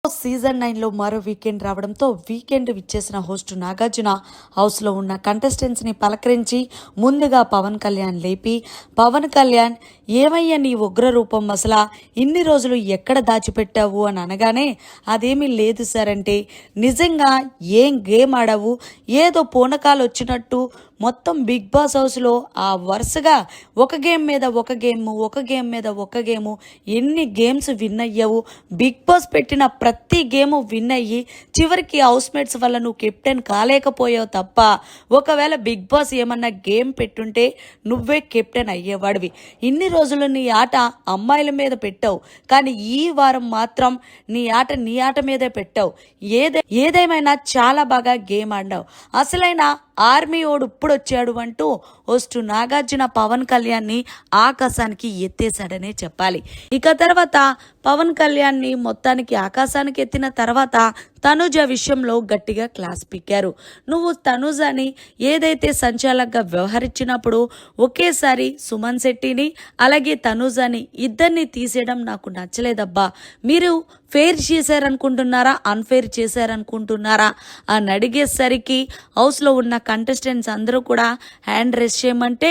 Season 9 లో మరో weekend రావడంతో వీకెండ్ విచ్చేసిన హోస్ట్ నాగార్జున హౌస్ లో ఉన్న కంటెస్టెంట్స్ ని పలకరించి ముందుగా పవన్ కళ్యాణ్ లేపి, పవన్ కళ్యాణ్ ఏమయ్యా నీ ఉగ్ర రూపం అసలా ఇన్ని రోజులు ఎక్కడ దాచిపెట్టావు అని అనగానే అదేమీ లేదు సార్ అంటే, నిజంగా ఏం గేమ్ ఆడావు, ఏదో పూనకాలు వచ్చినట్టు మొత్తం బిగ్ బాస్ హౌస్లో ఆ వరుసగా ఒక గేమ్ మీద ఒక గేమ్, ఒక గేమ్ మీద ఒక గేము, ఎన్ని గేమ్స్ విన్ అయ్యావు, బిగ్ బాస్ పెట్టిన ప్రతి గేమ్ విన్ అయ్యి చివరికి హౌస్ మేట్స్ వల్ల నువ్వు కెప్టెన్ కాలేకపోయావు తప్ప, ఒకవేళ బిగ్ బాస్ ఏమన్నా గేమ్ పెట్టుంటే నువ్వే కెప్టెన్ అయ్యేవాడివి. ఇన్ని రోజులు నీ ఆట అమ్మాయిల మీద పెట్టావు, కానీ ఈ వారం మాత్రం నీ ఆట మీదే పెట్టావు. ఏదేమైనా చాలా బాగా గేమ్ ఆడినావు. అసలైన ఆర్మీ ఓడు ఇప్పుడు వచ్చాడు అంటూ హోస్ట్ నాగార్జున పవన్ కళ్యాణ్ని ఆకాశానికి ఎత్తేశాడనే చెప్పాలి. ఇక తర్వాత పవన్ కళ్యాణ్ని మొత్తానికి ఆకాశానికి ఎత్తిన తర్వాత తనుజ విషయంలో గట్టిగా క్లాస్ పీకారు. నువ్వు తనుజని ఏదైతే సంచాలకంగా వ్యవహరించినప్పుడు ఒకేసారి సుమన్ శెట్టిని అలాగే తనుజని ఇద్దరిని తీసేయడం నాకు నచ్చలేదబ్బా. మీరు ఫెయిర్ చేశారనుకుంటున్నారా, అన్ఫెయిర్ చేశారనుకుంటున్నారా అని అడిగేసరికి హౌస్లో ఉన్న కంటెస్టెంట్స్ అందరూ కూడా హ్యాండ్ రేస్ చేయమంటే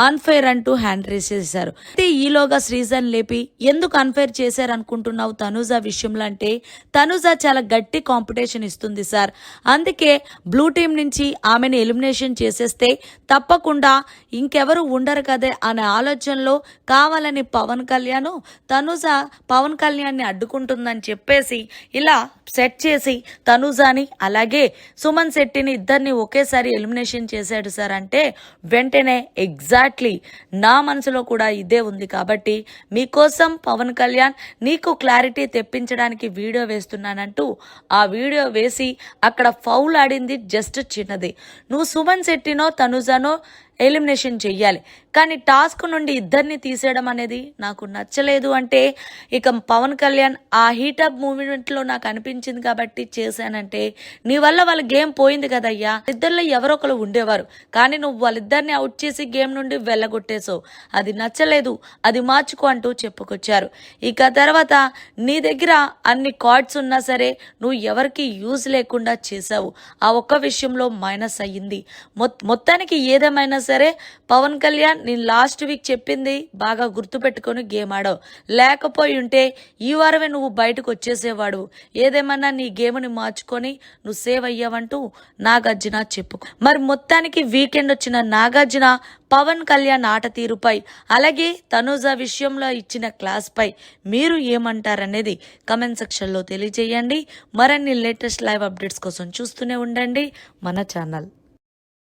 అన్ఫెయిర్ అంటూ హ్యాండ్ రేస్ చేశారు. ఈలోగా శ్రీజన్ లేపి ఎందుకు అన్ఫెయిర్ చేశారనుకుంటున్నావు తనుజ విషయంలో అంటే, తనుజ చాలా గట్టి కాంపిటీషన్ ఇస్తుంది సార్, అందుకే బ్లూ టీం నుంచి ఆమెను ఎలిమినేషన్ చేసేస్తే తప్పకుండా ఇంకెవరు ఉండరు కదే అనే ఆలోచనలో కావాలని పవన్ కళ్యాణ్ తనుజ పవన్ కళ్యాణ్ని అడ్డుకుంటుందని చెప్పేసి ఇలా సెట్ చేసి తనుజాని అలాగే సుమన్ శెట్టిని ఇద్దరిని ఒకేసారి ఎలిమినేషన్ చేశాడు సార్ అంటే, వెంటనే ఎగ్జాక్ట్లీ నా మనసులో కూడా ఇదే ఉంది కాబట్టి మీకోసం పవన్ కళ్యాణ్ నీకు క్లారిటీ తెప్పించడానికి వీడియో వేస్తున్నానంటూ ఆ వీడియో వేసి అక్కడ ఫౌల్ ఆడింది జస్ట్ చిన్నది. నువ్వు సుమన్ శెట్టినో తనుజానో ఎలిమినేషన్ చెయ్యాలి, కానీ టాస్క్ నుండి ఇద్దరిని తీసేయడం అనేది నాకు నచ్చలేదు అంటే, ఇక పవన్ కళ్యాణ్ ఆ హీటప్ మూమెంట్లో నాకు అనిపించింది కాబట్టి చేశానంటే, నీ వల్ల వాళ్ళ గేమ్ పోయింది కదయ్యా, ఇద్దరిలో ఎవరో ఒకరు ఉండేవారు, కానీ నువ్వు వాళ్ళిద్దరిని అవుట్ చేసి గేమ్ నుండి వెళ్ళగొట్టేసావు, అది నచ్చలేదు, అది మార్చుకో అంటూ చెప్పుకొచ్చారు. ఇక తర్వాత నీ దగ్గర అన్ని కార్డ్స్ ఉన్నా సరే నువ్వు ఎవరికి యూజ్ లేకుండా చేసావు, ఆ ఒక్క విషయంలో మైనస్ అయ్యింది. మొత్తానికి ఏదేమైనా సరే పవన్ కళ్యాణ్ నేను లాస్ట్ వీక్ చెప్పింది బాగా గుర్తుపెట్టుకొని గేమ్ ఆడావు, లేకపోయి ఉంటే ఈ వారమే నువ్వు బయటకు వచ్చేసేవాడు. ఏదేమన్నా నీ గేమ్ని మార్చుకొని నువ్వు సేవ్ అయ్యావంటూ నాగార్జున చెప్పుకో. మరి మొత్తానికి వీకెండ్ వచ్చిన నాగార్జున పవన్ కళ్యాణ్ ఆట తీరుపై అలాగే తనుజ విషయంలో ఇచ్చిన క్లాస్ పై మీరు ఏమంటారనేది కమెంట్ సెక్షన్లో తెలియజేయండి. మరిన్ని లేటెస్ట్ లైవ్ అప్డేట్స్ కోసం చూస్తూనే ఉండండి మన ఛానల్.